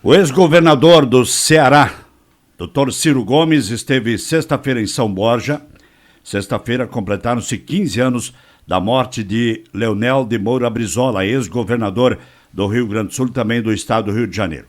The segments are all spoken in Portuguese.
O ex-governador do Ceará, Dr. Ciro Gomes, esteve sexta-feira em São Borja. Sexta-feira completaram-se 15 anos da morte de Leonel de Moura Brizola, ex-governador do Rio Grande do Sul, também do estado do Rio de Janeiro.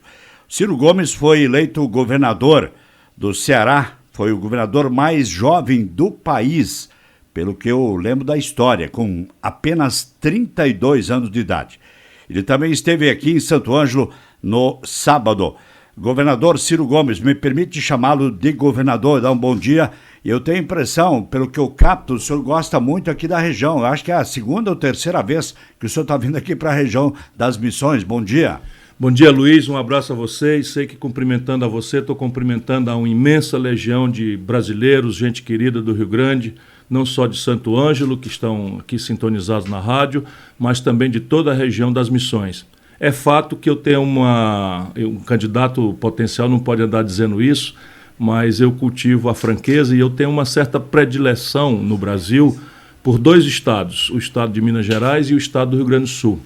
Ciro Gomes foi eleito governador do Ceará, foi o governador mais jovem do país, pelo que eu lembro da história, com apenas 32 anos de idade. Ele também esteve aqui em Santo Ângelo no sábado. Governador Ciro Gomes, me permite chamá-lo de governador, dar um bom dia. Eu tenho a impressão, pelo que eu capto, o senhor gosta muito aqui da região. Eu acho que é a segunda ou terceira vez que o senhor está vindo aqui para a região das Missões. Bom dia. Bom dia, Luiz. Um abraço a vocês. Sei que cumprimentando a você, estou cumprimentando a uma imensa legião de brasileiros, gente querida do Rio Grande, não só de Santo Ângelo, que estão aqui sintonizados na rádio, mas também de toda a região das Missões. É fato que eu tenho um candidato potencial, não pode andar dizendo isso, mas eu cultivo a franqueza e eu tenho uma certa predileção no Brasil por dois estados, o estado de Minas Gerais e o estado do Rio Grande do Sul.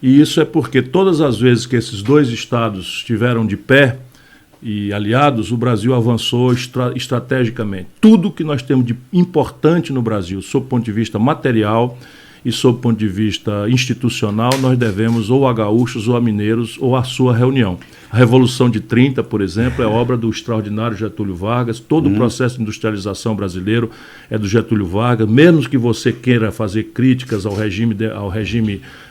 E isso é porque todas as vezes que esses dois estados estiveram de pé e aliados, o Brasil avançou estrategicamente. Tudo que nós temos de importante no Brasil, sob o ponto de vista material e sob o ponto de vista institucional, nós devemos ou a gaúchos ou a mineiros ou a sua reunião. A Revolução de 30, por exemplo, é obra do extraordinário Getúlio Vargas. Todo o processo de industrialização brasileiro é do Getúlio Vargas. Mesmo que você queira fazer críticas ao regime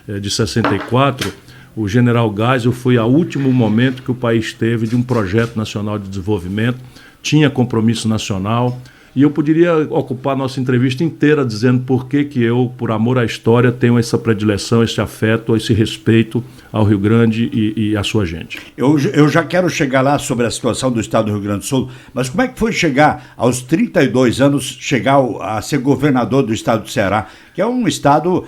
de 64, o general Geisel foi ao último momento que o país teve de um projeto nacional de desenvolvimento, tinha compromisso nacional. E eu poderia ocupar nossa entrevista inteira dizendo por que eu, por amor à história, tenho essa predileção, esse afeto, esse respeito ao Rio Grande e à sua gente. Eu já quero chegar lá sobre a situação do estado do Rio Grande do Sul, mas como é que foi chegar aos 32 anos, chegar a ser governador do estado do Ceará, que é um estado,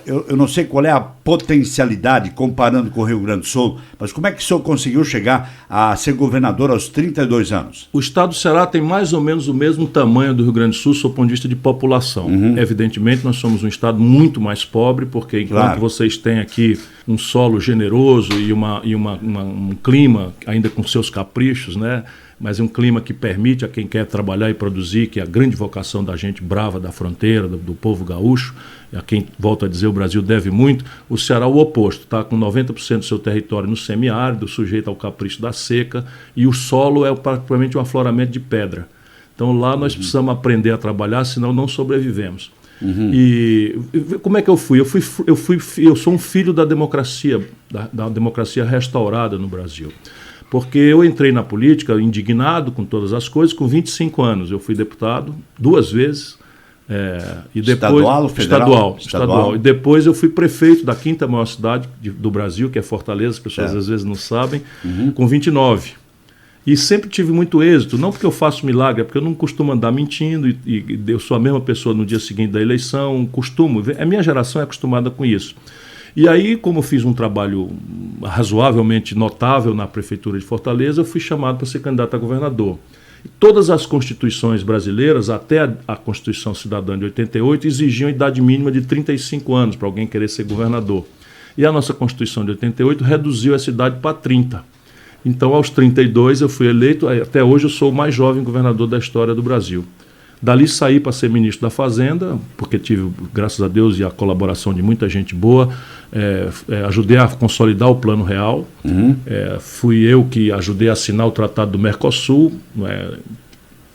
eu não sei qual é a potencialidade comparando com o Rio Grande do Sul, mas como é que o senhor conseguiu chegar a ser governador aos 32 anos? O estado do Ceará tem mais ou menos o mesmo tamanho do Rio Grande do Sul, sob o ponto de vista de população. Evidentemente, nós somos um estado muito mais pobre, porque enquanto vocês têm aqui um solo generoso e um clima ainda com seus caprichos, né? Mas é um clima que permite a quem quer trabalhar e produzir, que é a grande vocação da gente brava da fronteira, do povo gaúcho, a quem, volto a dizer, o Brasil deve muito. O Ceará é o oposto, está com 90% do seu território no semiárido, sujeito ao capricho da seca, e o solo é praticamente um afloramento de pedra. Então lá nós precisamos aprender a trabalhar, senão não sobrevivemos. E como é que eu fui? Eu sou um filho da democracia restaurada no Brasil. Porque eu entrei na política indignado com todas as coisas, com 25 anos. Eu fui deputado 2 vezes. E depois, estadual ou federal? Estadual. E depois eu fui prefeito da 5ª maior cidade do Brasil, que é Fortaleza, as pessoas às vezes não sabem, com 29. E sempre tive muito êxito, não porque eu faço milagre, é porque eu não costumo andar mentindo e eu sou a mesma pessoa no dia seguinte da eleição, a minha geração é acostumada com isso. E aí, como eu fiz um trabalho razoavelmente notável na Prefeitura de Fortaleza, eu fui chamado para ser candidato a governador. E todas as constituições brasileiras, até a Constituição Cidadã de 88, exigiam idade mínima de 35 anos para alguém querer ser governador. E a nossa Constituição de 88 reduziu essa idade para 30. Então, aos 32 eu fui eleito, até hoje eu sou o mais jovem governador da história do Brasil. Dali saí para ser ministro da Fazenda, porque tive, graças a Deus, e a colaboração de muita gente boa, ajudei a consolidar o Plano Real. Fui eu que ajudei a assinar o Tratado do Mercosul,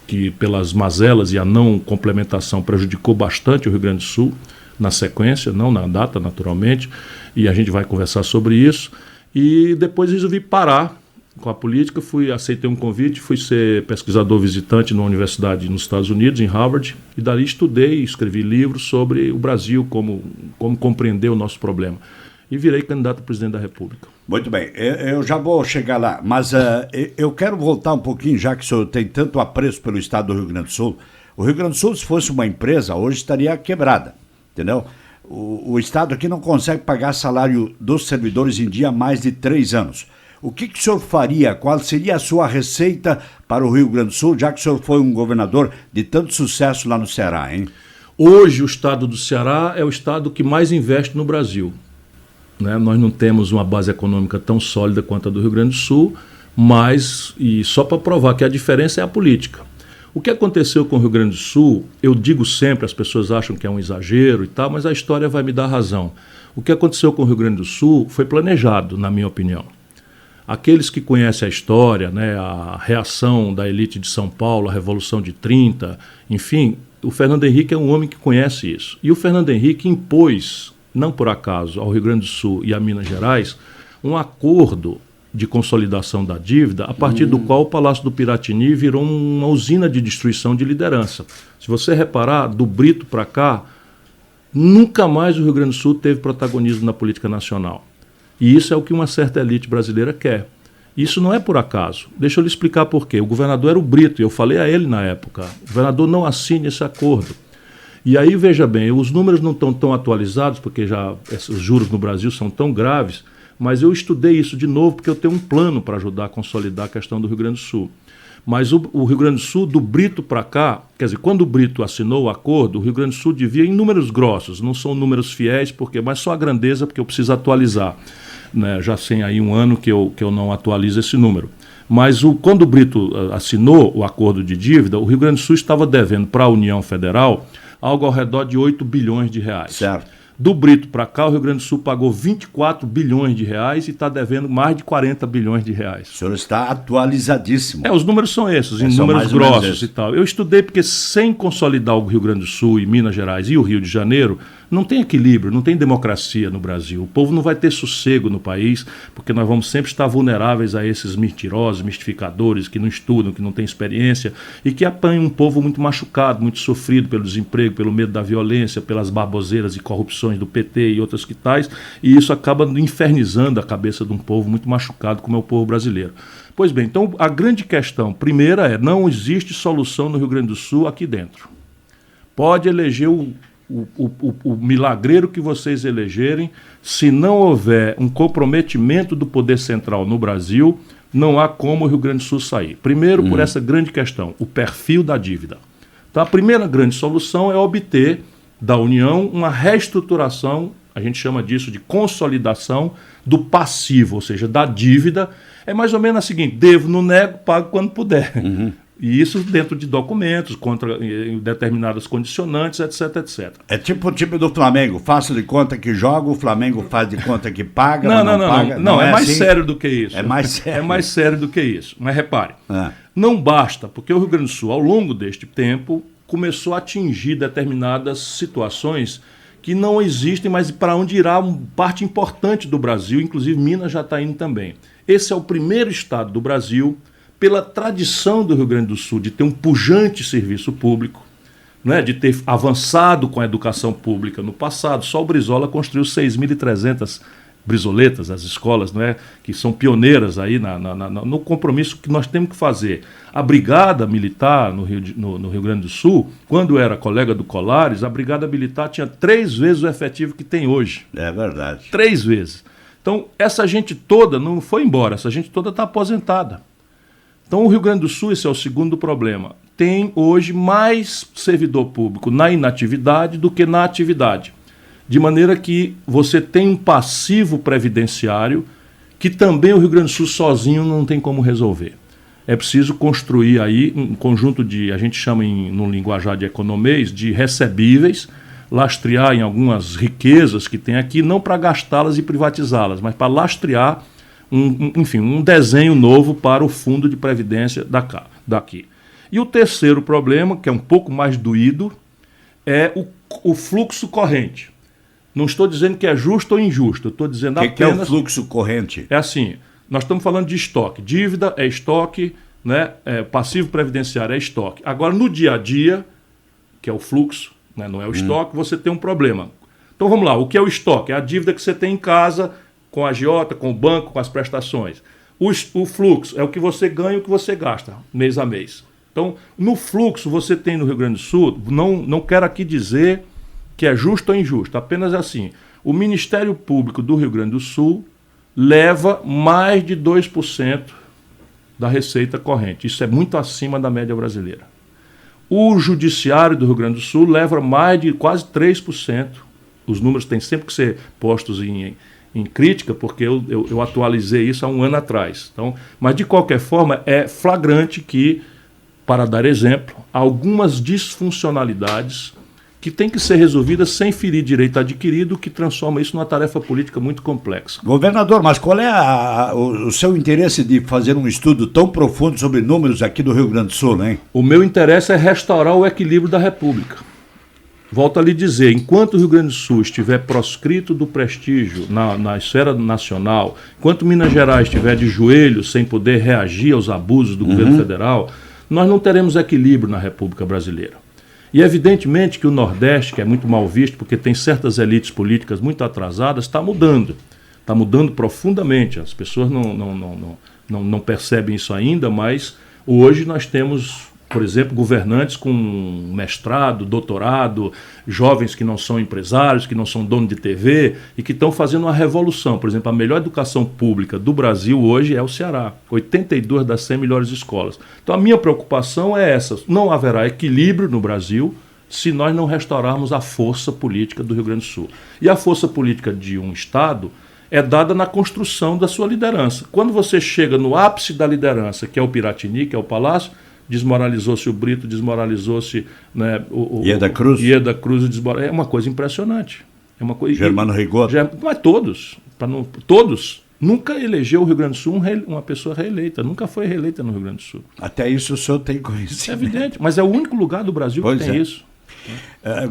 que pelas mazelas e a não complementação prejudicou bastante o Rio Grande do Sul, na sequência, não na data, naturalmente, e a gente vai conversar sobre isso. E depois resolvi parar com a política, aceitei um convite, fui ser pesquisador visitante numa universidade nos Estados Unidos, em Harvard, e dali estudei e escrevi livros sobre o Brasil, como compreender o nosso problema. E virei candidato a presidente da República. Muito bem, eu já vou chegar lá, mas eu quero voltar um pouquinho, já que o senhor tem tanto apreço pelo estado do Rio Grande do Sul. O Rio Grande do Sul, se fosse uma empresa, hoje estaria quebrada, entendeu? O estado aqui não consegue pagar salário dos servidores em dia há mais de 3 anos. O que o senhor faria? Qual seria a sua receita para o Rio Grande do Sul, já que o senhor foi um governador de tanto sucesso lá no Ceará, hein? Hoje o estado do Ceará é o estado que mais investe no Brasil. né? Nós não temos uma base econômica tão sólida quanto a do Rio Grande do Sul, mas, e só para provar que a diferença é a política. O que aconteceu com o Rio Grande do Sul, eu digo sempre, as pessoas acham que é um exagero e tal, mas a história vai me dar razão. O que aconteceu com o Rio Grande do Sul foi planejado, na minha opinião. Aqueles que conhecem a história, né, a reação da elite de São Paulo, a Revolução de 30, enfim, o Fernando Henrique é um homem que conhece isso. E o Fernando Henrique impôs, não por acaso, ao Rio Grande do Sul e a Minas Gerais, um acordo de consolidação da dívida, a partir do qual o Palácio do Piratini virou uma usina de destruição de liderança. Se você reparar, do Brito para cá, nunca mais o Rio Grande do Sul teve protagonismo na política nacional. E isso é o que uma certa elite brasileira quer. Isso não é por acaso. Deixa eu lhe explicar por quê. O governador era o Brito, e eu falei a ele na época, o governador não assine esse acordo. E aí, veja bem, os números não estão tão atualizados, porque já esses juros no Brasil são tão graves, mas eu estudei isso de novo porque eu tenho um plano para ajudar a consolidar a questão do Rio Grande do Sul. Mas o Rio Grande do Sul, do Brito para cá, quer dizer, quando o Brito assinou o acordo, o Rio Grande do Sul devia em números grossos, não são números fiéis, mas só a grandeza, porque eu preciso atualizar. Né? Já tem aí um ano que eu não atualizo esse número. Mas quando o Brito assinou o acordo de dívida, o Rio Grande do Sul estava devendo para a União Federal algo ao redor de 8 bilhões de reais. Certo. Do Brito para cá, o Rio Grande do Sul pagou 24 bilhões de reais e está devendo mais de 40 bilhões de reais. O senhor está atualizadíssimo. Os números são esses, em números grossos e tal. Eu estudei porque sem consolidar o Rio Grande do Sul e Minas Gerais e o Rio de Janeiro, não tem equilíbrio, não tem democracia no Brasil. O povo não vai ter sossego no país, porque nós vamos sempre estar vulneráveis a esses mentirosos, mistificadores, que não estudam, que não têm experiência e que apanham um povo muito machucado, muito sofrido pelo desemprego, pelo medo da violência, pelas baboseiras e corrupções do PT e outras que tais, e isso acaba infernizando a cabeça de um povo muito machucado, como é o povo brasileiro. Pois bem, então a grande questão, primeira não existe solução no Rio Grande do Sul aqui dentro. Pode eleger o milagreiro que vocês elegerem, se não houver um comprometimento do poder central no Brasil, não há como o Rio Grande do Sul sair. Primeiro, por essa grande questão, o perfil da dívida. Então, a primeira grande solução é obter da União uma reestruturação, a gente chama disso de consolidação do passivo, ou seja, da dívida. É mais ou menos o seguinte: devo, não nego, pago quando puder. E isso dentro de documentos, contra determinadas condicionantes, etc, etc. É tipo o time do Flamengo, faço de conta que joga, o Flamengo faz de conta que paga, não paga. Não, é mais assim? Sério do que isso. É mais sério. É mais sério do que isso. Mas repare, não basta, porque o Rio Grande do Sul, ao longo deste tempo, começou a atingir determinadas situações que não existem, mas para onde irá uma parte importante do Brasil, inclusive Minas já está indo também. Esse é o primeiro estado do Brasil, pela tradição do Rio Grande do Sul de ter um pujante serviço público, né, de ter avançado com a educação pública no passado. Só o Brizola construiu 6.300 brisoletas, as escolas, né, que são pioneiras aí no compromisso que nós temos que fazer. A Brigada Militar no Rio Grande do Sul, quando era colega do Colares, a Brigada Militar tinha 3 vezes o efetivo que tem hoje. É verdade. 3 vezes. Então, essa gente toda não foi embora, essa gente toda está aposentada. Então, o Rio Grande do Sul, esse é o segundo problema, tem hoje mais servidor público na inatividade do que na atividade. De maneira que você tem um passivo previdenciário que também o Rio Grande do Sul sozinho não tem como resolver. É preciso construir aí um conjunto de, a gente chama no linguajar de economês, de recebíveis, lastrear em algumas riquezas que tem aqui, não para gastá-las e privatizá-las, mas para lastrear um desenho novo para o fundo de previdência daqui. E o terceiro problema, que é um pouco mais doído, é o fluxo corrente. Não estou dizendo que é justo ou injusto, eu estou dizendo apenas... O que é o fluxo corrente? É assim, nós estamos falando de estoque. Dívida é estoque, né? Passivo previdenciário é estoque. Agora, no dia a dia, que é o fluxo, né? Não é o estoque, você tem um problema. Então vamos lá, o que é o estoque? É a dívida que você tem em casa, com a agiota, com o banco, com as prestações. O fluxo é o que você ganha e o que você gasta, mês a mês. Então, no fluxo, você tem no Rio Grande do Sul, não quero aqui dizer que é justo ou injusto, apenas assim, o Ministério Público do Rio Grande do Sul leva mais de 2% da receita corrente. Isso é muito acima da média brasileira. O Judiciário do Rio Grande do Sul leva mais de quase 3%. Os números têm sempre que ser postos em crítica, porque eu atualizei isso há um ano atrás. Então, mas, de qualquer forma, é flagrante que, para dar exemplo, há algumas disfuncionalidades que têm que ser resolvidas sem ferir direito adquirido, que transforma isso numa tarefa política muito complexa. Governador, mas qual é o seu interesse de fazer um estudo tão profundo sobre números aqui do Rio Grande do Sul, hein? O meu interesse é restaurar o equilíbrio da República. Volto a lhe dizer, enquanto o Rio Grande do Sul estiver proscrito do prestígio na esfera nacional, enquanto Minas Gerais estiver de joelhos sem poder reagir aos abusos do governo federal, nós não teremos equilíbrio na República Brasileira. E evidentemente que o Nordeste, que é muito mal visto porque tem certas elites políticas muito atrasadas, está mudando. Está mudando profundamente. As pessoas não percebem isso ainda, mas hoje nós temos, por exemplo, governantes com mestrado, doutorado, jovens que não são empresários, que não são donos de TV e que estão fazendo uma revolução. Por exemplo, a melhor educação pública do Brasil hoje é o Ceará. 82 das 100 melhores escolas. Então a minha preocupação é essa. Não haverá equilíbrio no Brasil se nós não restaurarmos a força política do Rio Grande do Sul. E a força política de um Estado é dada na construção da sua liderança. Quando você chega no ápice da liderança, que é o Piratini, que é o Palácio, desmoralizou-se o Brito, desmoralizou-se, né, Ieda Cruz. É uma coisa impressionante. É uma coisa, Germano Rigoto. Mas todos, todos. Nunca elegeu o Rio Grande do Sul uma pessoa reeleita. Nunca foi reeleita no Rio Grande do Sul. Até isso o senhor tem conhecimento. É evidente, mas é o único lugar do Brasil que tem isso.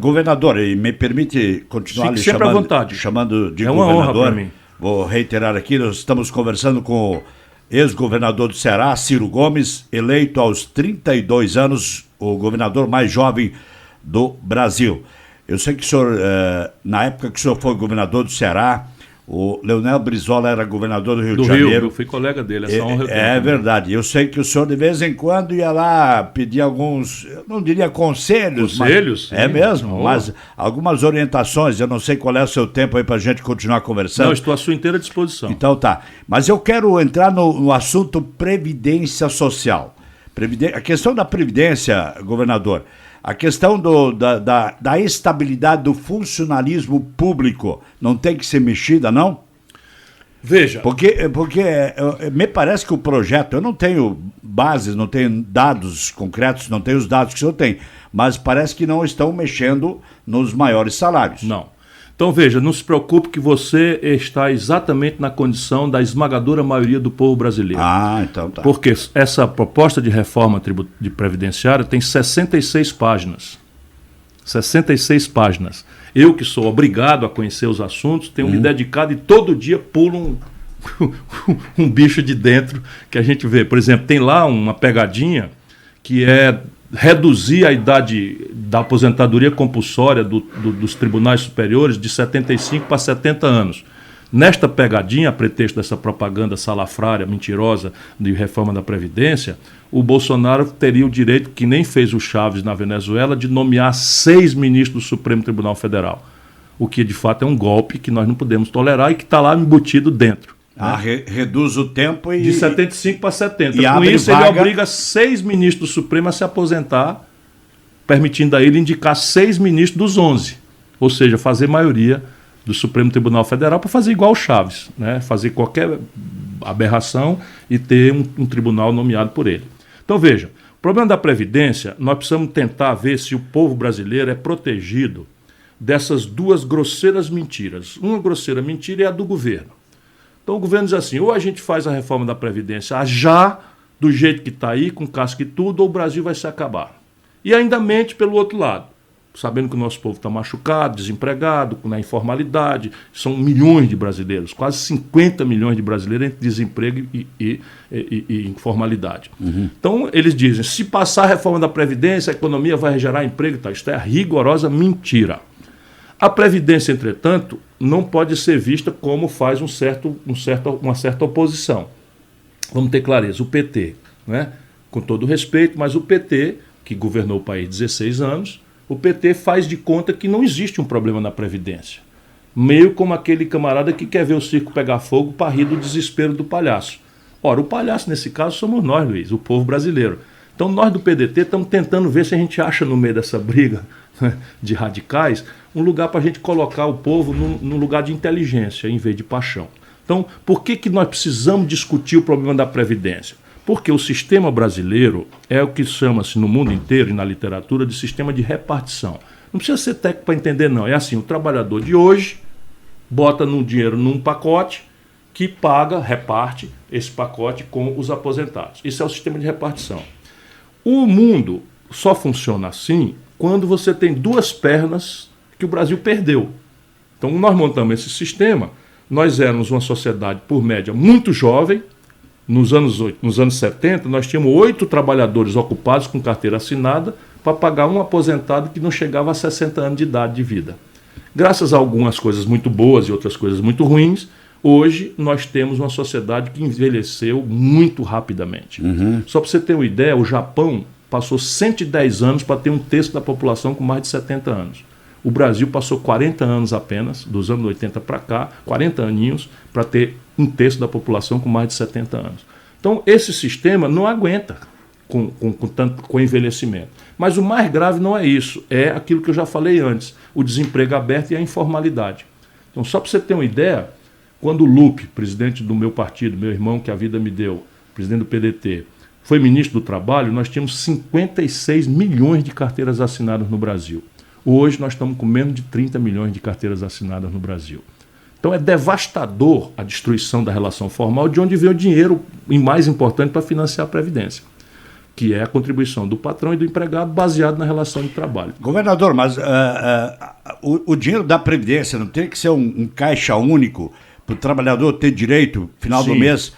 Governador, e me permite continuar lhe sempre à vontade. chamando de é uma governador. Honra para mim. Vou reiterar aqui, nós estamos conversando com o ex-governador do Ceará, Ciro Gomes, eleito aos 32 anos, o governador mais jovem do Brasil. Eu sei que o senhor, na época que o senhor foi governador do Ceará, o Leonel Brizola era governador do Rio de Janeiro. Eu fui colega dele, essa honra eu tenho. É verdade. Eu sei que o senhor de vez em quando ia lá pedir alguns, eu não diria conselhos. Conselhos? Sim. É mesmo, mas algumas orientações. Eu não sei qual é o seu tempo aí para a gente continuar conversando. Não, estou à sua inteira disposição. Então tá. Mas eu quero entrar no assunto Previdência Social. A questão da Previdência, governador, a questão da estabilidade do funcionalismo público não tem que ser mexida, não? Veja. Porque me parece que o projeto, eu não tenho bases, não tenho dados concretos, não tenho os dados que o senhor tem, mas parece que não estão mexendo nos maiores salários. Não. Então, veja, não se preocupe que você está exatamente na condição da esmagadora maioria do povo brasileiro. Ah, então tá. Porque essa proposta de reforma de previdenciária tem 66 páginas. 66 páginas. Eu, que sou obrigado a conhecer os assuntos, tenho me dedicado e todo dia pulo um bicho de dentro que a gente vê. Por exemplo, tem lá uma pegadinha que é reduzir a idade da aposentadoria compulsória dos tribunais superiores de 75 para 70 anos. Nesta pegadinha, a pretexto dessa propaganda salafrária, mentirosa, de reforma da Previdência, o Bolsonaro teria o direito, que nem fez o Chaves na Venezuela, de nomear 6 ministros do Supremo Tribunal Federal. O que, de fato, é um golpe que nós não podemos tolerar e que está lá embutido dentro. Reduz o tempo e... De 75 para 70. E com isso, vaga... ele obriga 6 ministros do Supremo a se aposentar, permitindo a ele indicar 6 ministros dos 11. Ou seja, fazer maioria do Supremo Tribunal Federal para fazer igual o Chaves, né? Fazer qualquer aberração e ter um tribunal nomeado por ele. Então, veja, o problema da Previdência, nós precisamos tentar ver se o povo brasileiro é protegido dessas duas grosseiras mentiras. Uma grosseira mentira é a do governo. Então o governo diz assim, ou a gente faz a reforma da Previdência já, do jeito que está aí, com casca e tudo, ou o Brasil vai se acabar. E ainda mente pelo outro lado, sabendo que o nosso povo está machucado, desempregado, na informalidade, são milhões de brasileiros, quase 50 milhões de brasileiros entre desemprego e informalidade. Então eles dizem, se passar a reforma da Previdência, a economia vai gerar emprego e tal. Isso é rigorosa mentira. A Previdência, entretanto, não pode ser vista como faz uma certa oposição. Vamos ter clareza, o PT, né? Com todo respeito, mas o PT, que governou o país 16 anos, o PT faz de conta que não existe um problema na Previdência. Meio como aquele camarada que quer ver o circo pegar fogo para rir do desespero do palhaço. Ora, o palhaço nesse caso somos nós, Luiz, o povo brasileiro. Então nós do PDT estamos tentando ver se a gente acha no meio dessa briga de radicais, um lugar para a gente colocar o povo num lugar de inteligência em vez de paixão. Então, por que nós precisamos discutir o problema da Previdência? Porque o sistema brasileiro é o que chama-se no mundo inteiro e na literatura de sistema de repartição. Não precisa ser técnico para entender, não. É assim, o trabalhador de hoje bota dinheiro num pacote que reparte esse pacote com os aposentados. Isso é o sistema de repartição. O mundo só funciona assim quando você tem duas pernas que o Brasil perdeu. Então, nós montamos esse sistema, nós éramos uma sociedade, por média, muito jovem. Nos anos 70, nós tínhamos 8 trabalhadores ocupados com carteira assinada para pagar um aposentado que não chegava a 60 anos de idade de vida. Graças a algumas coisas muito boas e outras coisas muito ruins, hoje nós temos uma sociedade que envelheceu muito rapidamente. Só para você ter uma ideia, o Japão passou 110 anos para ter um terço da população com mais de 70 anos. O Brasil passou 40 anos apenas, dos anos 80 para cá, 40 aninhos, para ter um terço da população com mais de 70 anos. Então, esse sistema não aguenta com envelhecimento. Mas o mais grave não é isso, é aquilo que eu já falei antes, o desemprego aberto e a informalidade. Então, só para você ter uma ideia, quando o Lupe, presidente do meu partido, meu irmão que a vida me deu, presidente do PDT, foi ministro do Trabalho, nós tínhamos 56 milhões de carteiras assinadas no Brasil. Hoje nós estamos com menos de 30 milhões de carteiras assinadas no Brasil. Então é devastador a destruição da relação formal, de onde vem o dinheiro, e mais importante, para financiar a Previdência, que é a contribuição do patrão e do empregado baseado na relação de trabalho. Governador, mas o dinheiro da Previdência não tem que ser um caixa único para o trabalhador ter direito, final do mês,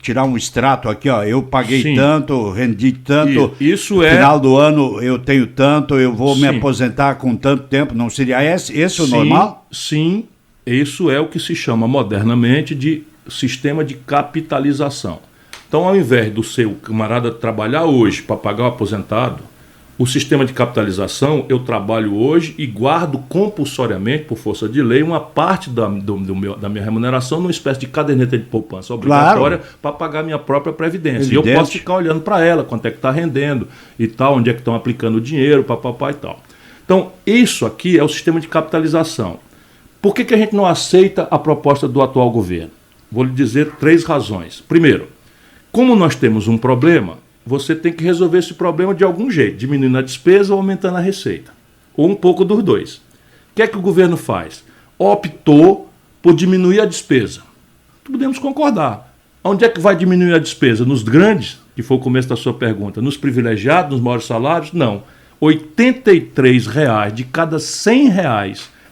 tirar um extrato aqui, ó, eu paguei tanto, rendi tanto, final do ano eu tenho tanto, eu vou me aposentar com tanto tempo, não seria esse o normal? Sim, isso é o que se chama modernamente de sistema de capitalização. Então, ao invés do seu camarada trabalhar hoje para pagar o aposentado, o sistema de capitalização, eu trabalho hoje e guardo compulsoriamente, por força de lei, uma parte da minha remuneração numa espécie de caderneta de poupança obrigatória para pagar minha própria previdência. Evidente. E eu posso ficar olhando para ela, quanto é que está rendendo e tal, onde é que estão aplicando o dinheiro, papapá e tal. Então, isso aqui é o sistema de capitalização. Por que a gente não aceita a proposta do atual governo? Vou lhe dizer 3 razões. Primeiro, como nós temos um problema, você tem que resolver esse problema de algum jeito, diminuindo a despesa ou aumentando a receita. Ou um pouco dos dois. O que é que o governo faz? Optou por diminuir a despesa. Podemos concordar. Onde é que vai diminuir a despesa? Nos grandes, que foi o começo da sua pergunta, nos privilegiados, nos maiores salários? Não. R$ 83 de cada R$ 100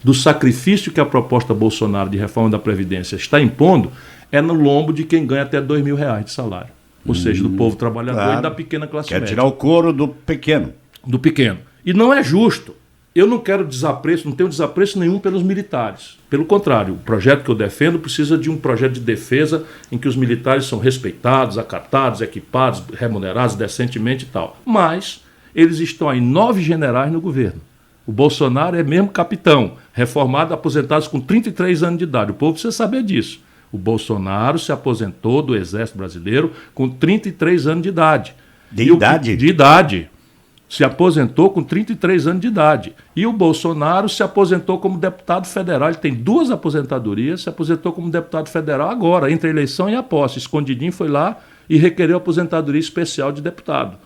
do sacrifício que a proposta Bolsonaro de reforma da Previdência está impondo é no lombo de quem ganha até R$ 2.000 de salário. Ou seja, do povo trabalhador e da pequena classe média. Quer tirar o couro do pequeno. Do pequeno. E não é justo. Eu não quero desapreço, não tenho desapreço nenhum pelos militares. Pelo contrário, o projeto que eu defendo precisa de um projeto de defesa em que os militares são respeitados, acatados, equipados, remunerados decentemente e tal. Mas eles estão aí 9 generais no governo. O Bolsonaro é mesmo capitão, reformado, aposentados com 33 anos de idade. O povo precisa saber disso. O Bolsonaro se aposentou do Exército Brasileiro com 33 anos de idade. De idade. Se aposentou com 33 anos de idade. E o Bolsonaro se aposentou como deputado federal. Ele tem 2 aposentadorias, se aposentou como deputado federal agora, entre a eleição e a posse. Escondidinho foi lá e requereu aposentadoria especial de deputado.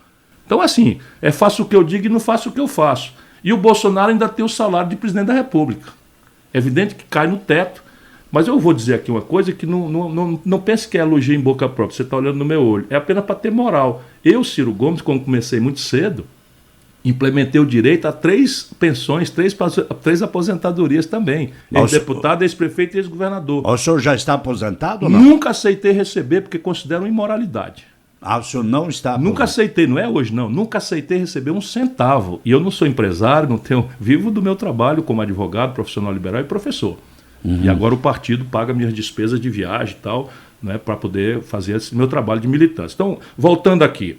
Então, assim, faço o que eu digo e não faço o que eu faço. E o Bolsonaro ainda tem o salário de presidente da República. É evidente que cai no teto. Mas eu vou dizer aqui uma coisa que não pense que é elogio em boca própria, você está olhando no meu olho. É apenas para ter moral. Eu, Ciro Gomes, como comecei muito cedo, implementei o direito a 3 pensões, 3 aposentadorias também. Ex-deputado, ex-prefeito e ex-governador. O senhor já está aposentado ou não? Nunca aceitei receber, porque considero imoralidade. O senhor não está aposentado? Nunca aceitei, não é hoje não, nunca aceitei receber um centavo. E eu não sou empresário, vivo do meu trabalho como advogado, profissional liberal e professor. E agora o partido paga minhas despesas de viagem e tal, né, para poder fazer esse meu trabalho de militância. Então, voltando aqui,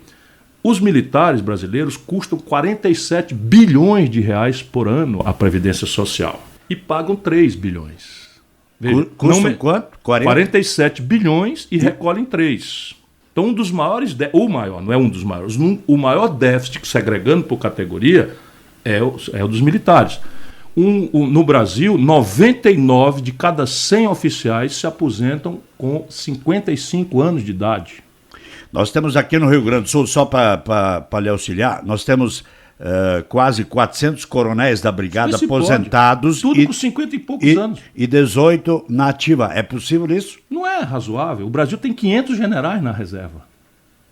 os militares brasileiros custam 47 bilhões de reais por ano a Previdência Social e pagam 3 bilhões. Veja, custam quanto? 47 bilhões e recolhem 3. Então, o maior, não é um dos maiores, o maior déficit, segregando por categoria, é o dos militares. No Brasil, 99 de cada 100 oficiais se aposentam com 55 anos de idade. Nós temos aqui no Rio Grande do Sul, só para lhe auxiliar, nós temos quase 400 coronéis da Brigada aposentados. Tudo com 50 e poucos anos. E 18 na ativa. É possível isso? Não é razoável. O Brasil tem 500 generais na reserva.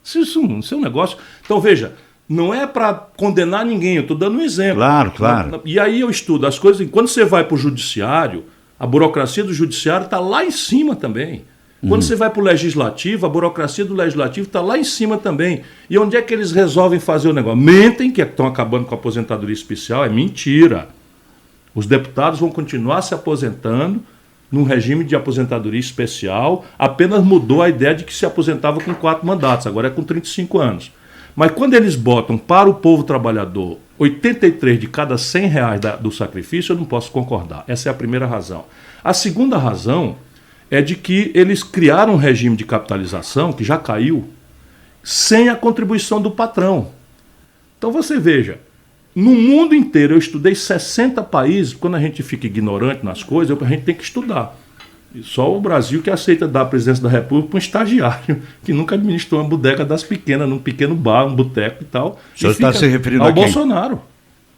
Isso é um negócio... Então, veja, não é para condenar ninguém, eu estou dando um exemplo. Claro. E aí eu estudo as coisas... Quando você vai para o judiciário, a burocracia do judiciário está lá em cima também. Quando você vai para o legislativo, a burocracia do legislativo está lá em cima também. E onde é que eles resolvem fazer o negócio? Mentem que estão acabando com a aposentadoria especial. É mentira. Os deputados vão continuar se aposentando num regime de aposentadoria especial. Apenas mudou a ideia de que se aposentava com 4 mandatos. Agora é com 35 anos. Mas quando eles botam para o povo trabalhador 83 de cada 100 reais do sacrifício, eu não posso concordar. Essa é a primeira razão. A segunda razão é de que eles criaram um regime de capitalização, que já caiu, sem a contribuição do patrão. Então você veja, no mundo inteiro, eu estudei 60 países, quando a gente fica ignorante nas coisas, a gente tem que estudar. Só o Brasil que aceita dar a presidência da República para um estagiário, que nunca administrou uma bodega das pequenas, num pequeno bar, um boteco e tal. O senhor está se referindo ao a quem? Bolsonaro.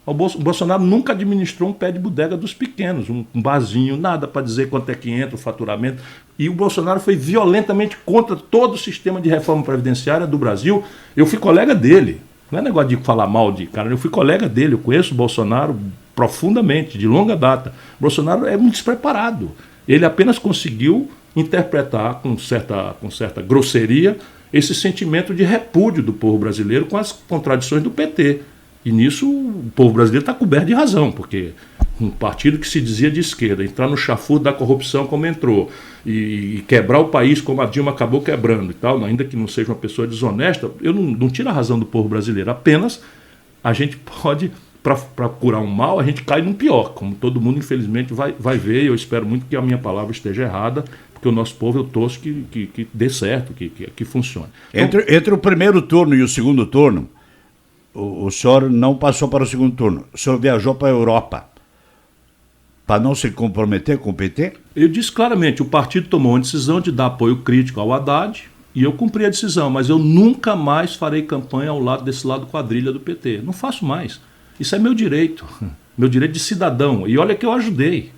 O Bolsonaro nunca administrou um pé de bodega dos pequenos, um barzinho, nada para dizer quanto é que entra o faturamento. E o Bolsonaro foi violentamente contra todo o sistema de reforma previdenciária do Brasil. Eu fui colega dele. Não é negócio de falar mal de cara, eu fui colega dele, eu conheço o Bolsonaro profundamente, de longa data. O Bolsonaro é muito despreparado. Ele apenas conseguiu interpretar com certa grosseria esse sentimento de repúdio do povo brasileiro com as contradições do PT. E nisso o povo brasileiro está coberto de razão, porque um partido que se dizia de esquerda, entrar no chafudo da corrupção como entrou, e quebrar o país como a Dilma acabou quebrando e tal, ainda que não seja uma pessoa desonesta, eu não tiro a razão do povo brasileiro, apenas a gente pode, para curar um mal, a gente cai num pior, como todo mundo infelizmente vai ver, e eu espero muito que a minha palavra esteja errada, porque o nosso povo eu torço que dê certo, que funcione. Então, entre o primeiro turno e o segundo turno, o senhor não passou para o segundo turno. O senhor viajou para a Europa para não se comprometer com o PT? Eu disse claramente, o partido tomou uma decisão de dar apoio crítico ao Haddad e eu cumpri a decisão, mas eu nunca mais farei campanha ao lado desse lado quadrilha do PT. Não faço mais. Isso é meu direito de cidadão. E olha que eu ajudei.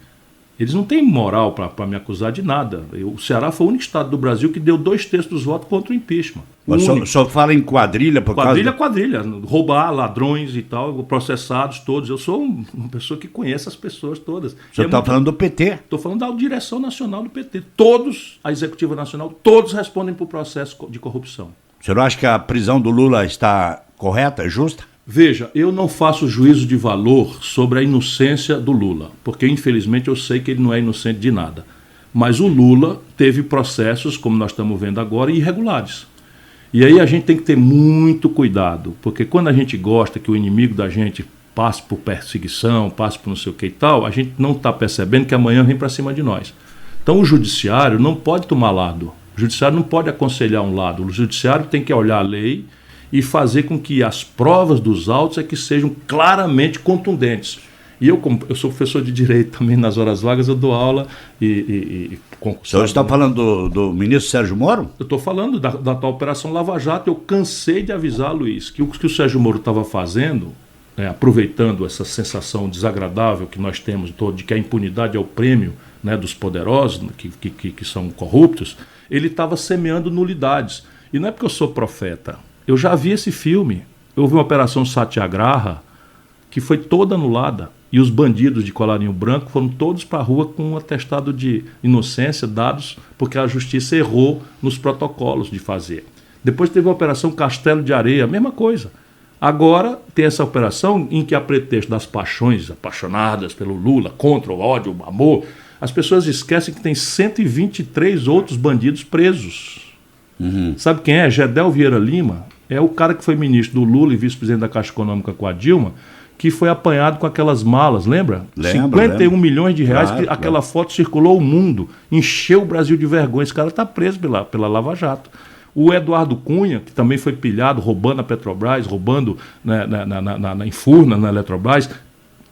Eles não têm moral para me acusar de nada. O Ceará foi o único estado do Brasil que deu 2/3 dos votos contra o impeachment. Mas só fala em quadrilha por causa... Quadrilha. Roubar, ladrões e tal, processados todos. Eu sou uma pessoa que conhece as pessoas todas. O senhor está falando do PT? Estou falando da direção nacional do PT. Todos, a executiva nacional, todos respondem por processo de corrupção. O senhor acha que a prisão do Lula está correta, justa? Veja, eu não faço juízo de valor sobre a inocência do Lula, porque infelizmente eu sei que ele não é inocente de nada. Mas o Lula teve processos, como nós estamos vendo agora, irregulares. E aí a gente tem que ter muito cuidado, porque quando a gente gosta que o inimigo da gente passe por perseguição, passe por não sei o que e tal, a gente não está percebendo que amanhã vem para cima de nós. Então o judiciário não pode tomar lado, o judiciário não pode aconselhar um lado, o judiciário tem que olhar a lei e fazer com que as provas dos autos é que sejam claramente contundentes. E eu sou professor de Direito também, nas horas vagas eu dou aula o senhor está falando do ministro Sérgio Moro? Eu estou falando da tal Operação Lava Jato. Eu cansei de avisar, Luiz, que o que o Sérgio Moro estava fazendo, aproveitando essa sensação desagradável que nós temos de que a impunidade é o prêmio, né, dos poderosos, que são corruptos, ele estava semeando nulidades. E não é porque eu sou profeta. Eu já vi esse filme. Houve uma Operação Satyagraha que foi toda anulada. E os bandidos de colarinho branco foram todos para a rua com um atestado de inocência dados porque a justiça errou nos protocolos de fazer. Depois teve a Operação Castelo de Areia, a mesma coisa. Agora tem essa operação em que, a pretexto das paixões apaixonadas pelo Lula, contra o ódio, o amor, as pessoas esquecem que tem 123 outros bandidos presos. Sabe quem é? Gedel Vieira Lima. É o cara que foi ministro do Lula e vice-presidente da Caixa Econômica com a Dilma, que foi apanhado com aquelas malas, lembra? 51 milhões de reais, claro, aquela foto circulou o mundo, encheu o Brasil de vergonha. Esse cara está preso pela Lava Jato. O Eduardo Cunha, que também foi pilhado, roubando a Petrobras, roubando em Furnas, na Eletrobras,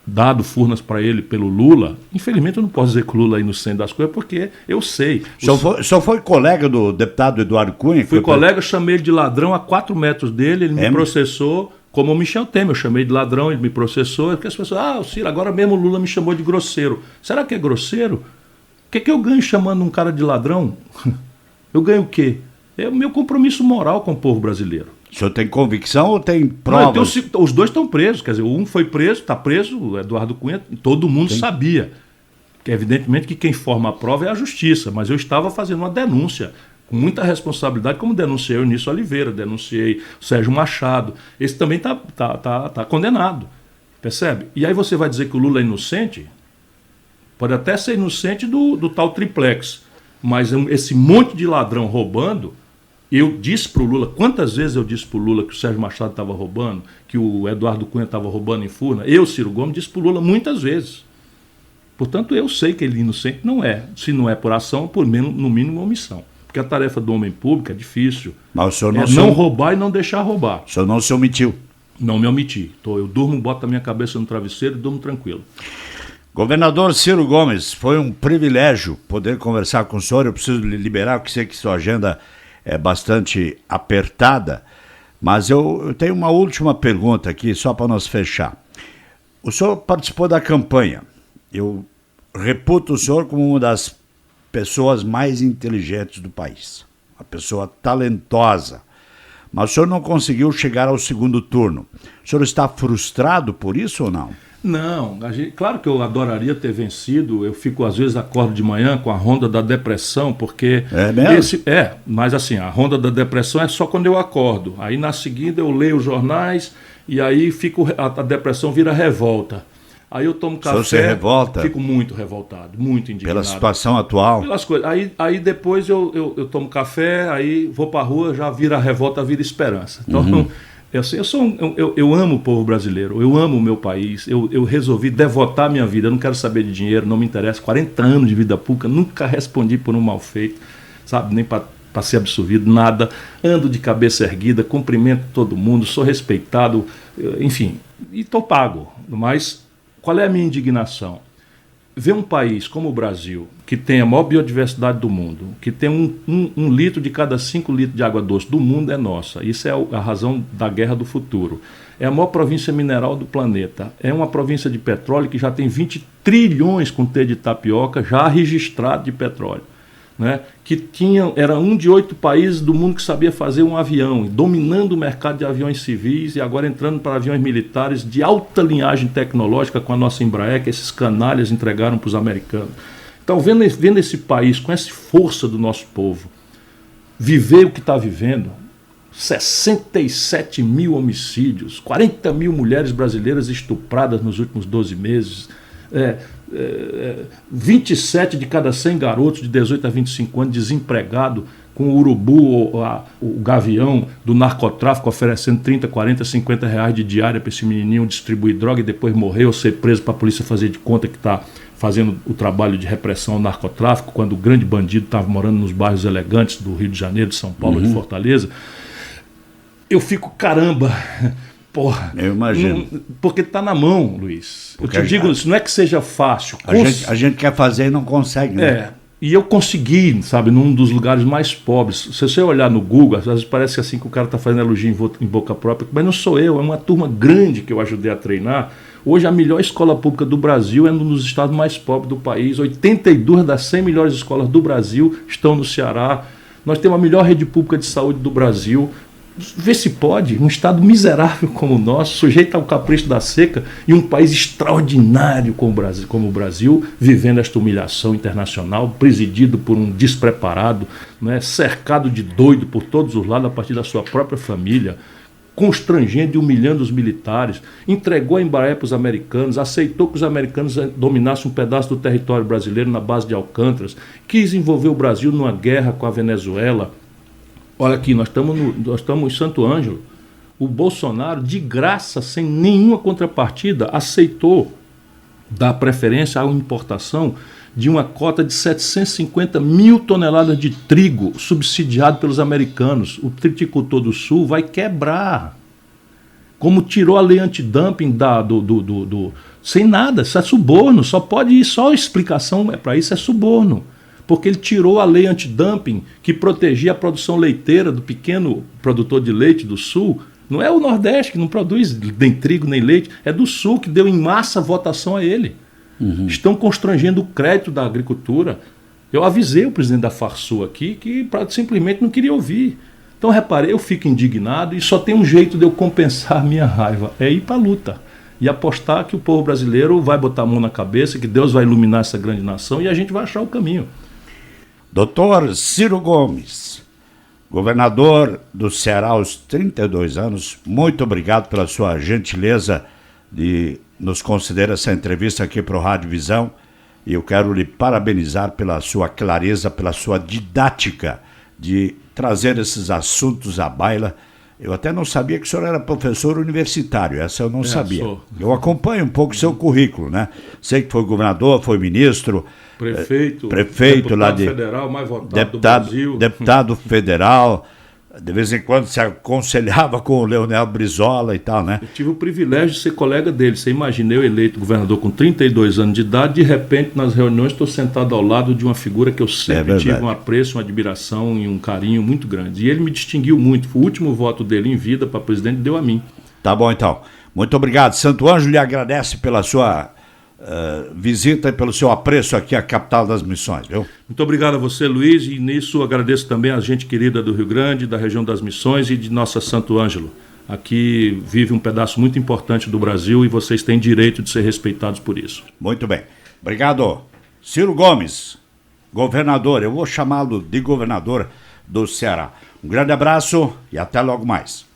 dado Furnas para ele pelo Lula. Infelizmente eu não posso dizer que o Lula é inocente das coisas, porque eu sei. O senhor foi colega do deputado Eduardo Cunha? Fui colega, chamei ele de ladrão a 4 metros dele, ele me processou, como o Michel Temer, eu chamei de ladrão, ele me processou, porque as pessoas, Ciro, agora mesmo o Lula me chamou de grosseiro. Será que é grosseiro? O que eu ganho chamando um cara de ladrão? Eu ganho o quê? É o meu compromisso moral com o povo brasileiro. O senhor tem convicção ou tem provas? Não, os dois estão presos, quer dizer, um foi preso, está preso, o Eduardo Cunha, todo mundo sabia. Que evidentemente que quem forma a prova é a justiça, mas eu estava fazendo uma denúncia, com muita responsabilidade, como denunciei o Eunício Oliveira, denunciei o Sérgio Machado, esse também tá condenado, percebe? E aí você vai dizer que o Lula é inocente? Pode até ser inocente do tal triplex, mas esse monte de ladrão roubando. Eu disse para o Lula, quantas vezes eu disse para o Lula que o Sérgio Machado estava roubando, que o Eduardo Cunha estava roubando em Furnas? Eu, Ciro Gomes, disse para o Lula muitas vezes. Portanto, eu sei que ele inocente não é. Se não é por ação, no mínimo omissão. Porque a tarefa do homem público é difícil. Mas o senhor não roubar e não deixar roubar. O senhor não se omitiu? Não me omiti. Eu durmo, boto a minha cabeça no travesseiro e durmo tranquilo. Governador Ciro Gomes, foi um privilégio poder conversar com o senhor. Eu preciso lhe liberar, porque sei que sua agenda é bastante apertada, mas eu tenho uma última pergunta aqui, só para nós fechar. O senhor participou da campanha. Eu reputo o senhor como uma das pessoas mais inteligentes do país, uma pessoa talentosa, mas o senhor não conseguiu chegar ao segundo turno. O senhor está frustrado por isso ou não? Não, claro que eu adoraria ter vencido. Eu fico, às vezes, acordo de manhã com a ronda da depressão, porque... É mesmo? Mas assim, a ronda da depressão é só quando eu acordo. Aí, na seguida, eu leio os jornais e aí a depressão vira revolta. Aí eu tomo café... Você revolta? Fico muito revoltado, muito indignado. Pela situação atual? Pelas coisas. Aí depois eu tomo café, aí vou pra rua, já vira revolta, vira esperança. Então... Eu amo o povo brasileiro, eu amo o meu país, eu resolvi devotar a minha vida, eu não quero saber de dinheiro, não me interessa, 40 anos de vida pública, nunca respondi por um mal feito, sabe, nem para ser absolvido, nada, ando de cabeça erguida, cumprimento todo mundo, sou respeitado, enfim, e estou pago. Mas qual é a minha indignação? Ver um país como o Brasil, que tem a maior biodiversidade do mundo, que tem um litro de cada 5 litros de água doce do mundo é nossa. Isso é a razão da guerra do futuro. É a maior província mineral do planeta. É uma província de petróleo que já tem 20 trilhões com T de tapioca já registrado de petróleo. Né? Que era um de 8 países do mundo que sabia fazer um avião, dominando o mercado de aviões civis e agora entrando para aviões militares de alta linhagem tecnológica com a nossa Embraer, que esses canalhas entregaram para os americanos. Então, vendo esse país com essa força do nosso povo, viver o que está vivendo, 67 mil homicídios, 40 mil mulheres brasileiras estupradas nos últimos 12 meses, 27 de cada 100 garotos de 18 a 25 anos desempregados, com o urubu, o gavião do narcotráfico oferecendo 30, 40, 50 reais de diária para esse menininho distribuir droga e depois morrer ou ser preso para a polícia fazer de conta que está fazendo o trabalho de repressão ao narcotráfico, quando o grande bandido estava morando nos bairros elegantes do Rio de Janeiro, de São Paulo, de Fortaleza. Eu fico, caramba... Porra, eu imagino. Porque está na mão, Luiz. Porque eu te digo, isso não é que seja fácil. A gente quer fazer e não consegue, né? E eu consegui, sabe, num dos lugares mais pobres. Se você olhar no Google, às vezes parece assim que o cara está fazendo elogio em boca própria, mas não sou eu, é uma turma grande que eu ajudei a treinar. Hoje a melhor escola pública do Brasil é um dos estados mais pobres do país. 82 das 100 melhores escolas do Brasil estão no Ceará. Nós temos a melhor rede pública de saúde do Brasil. Vê se pode, um estado miserável como o nosso, sujeito ao capricho da seca, e um país extraordinário como o Brasil, vivendo esta humilhação internacional, presidido por um despreparado, né, cercado de doido por todos os lados a partir da sua própria família, constrangendo e humilhando os militares, entregou a Embraer para os americanos, aceitou que os americanos dominassem um pedaço do território brasileiro na base de Alcântaras, quis envolver o Brasil numa guerra com a Venezuela. Olha aqui, nós estamos em Santo Ângelo. O Bolsonaro, de graça, sem nenhuma contrapartida, aceitou dá preferência à importação de uma cota de 750 mil toneladas de trigo subsidiado pelos americanos. O triticultor do Sul vai quebrar. Como tirou a lei antidumping sem nada, isso é suborno, só pode ir, só a explicação para isso é suborno. Porque ele tirou a lei antidumping que protegia a produção leiteira do pequeno produtor de leite do Sul. Não é o Nordeste que não produz nem trigo nem leite, é do Sul que deu em massa votação a ele. Estão constrangendo o crédito da agricultura. Eu avisei o presidente da Farsul aqui que simplesmente não queria ouvir. Então, reparei, eu fico indignado e só tem um jeito de eu compensar a minha raiva, é ir para a luta e apostar que o povo brasileiro vai botar a mão na cabeça, que Deus vai iluminar essa grande nação e a gente vai achar o caminho. Doutor Ciro Gomes, governador do Ceará aos 32 anos, muito obrigado pela sua gentileza de nos conceder essa entrevista aqui para o Rádio Visão, e eu quero lhe parabenizar pela sua clareza, pela sua didática de trazer esses assuntos à baila. Eu até não sabia que o senhor era professor universitário, essa eu não sabia. Sou. Eu acompanho um pouco o seu currículo, né? Sei que foi governador, foi ministro, prefeito lá de federal mais votado do Brasil. Deputado federal. De vez em quando se aconselhava com o Leonel Brizola e tal, né? Eu tive o privilégio de ser colega dele. Você imagina, eu eleito governador com 32 anos de idade, de repente nas reuniões estou sentado ao lado de uma figura que eu sempre tive um apreço, uma admiração e um carinho muito grande. E ele me distinguiu muito. O último voto dele em vida para presidente deu a mim. Tá bom, então. Muito obrigado. Santo Ângelo lhe agradece pela sua visita e pelo seu apreço aqui à capital das Missões, viu? Muito obrigado a você, Luiz, e nisso agradeço também a gente querida do Rio Grande, da região das Missões e de nossa Santo Ângelo. Aqui vive um pedaço muito importante do Brasil e vocês têm direito de ser respeitados por isso. Muito bem. Obrigado. Ciro Gomes, governador, eu vou chamá-lo de governador do Ceará. Um grande abraço e até logo mais.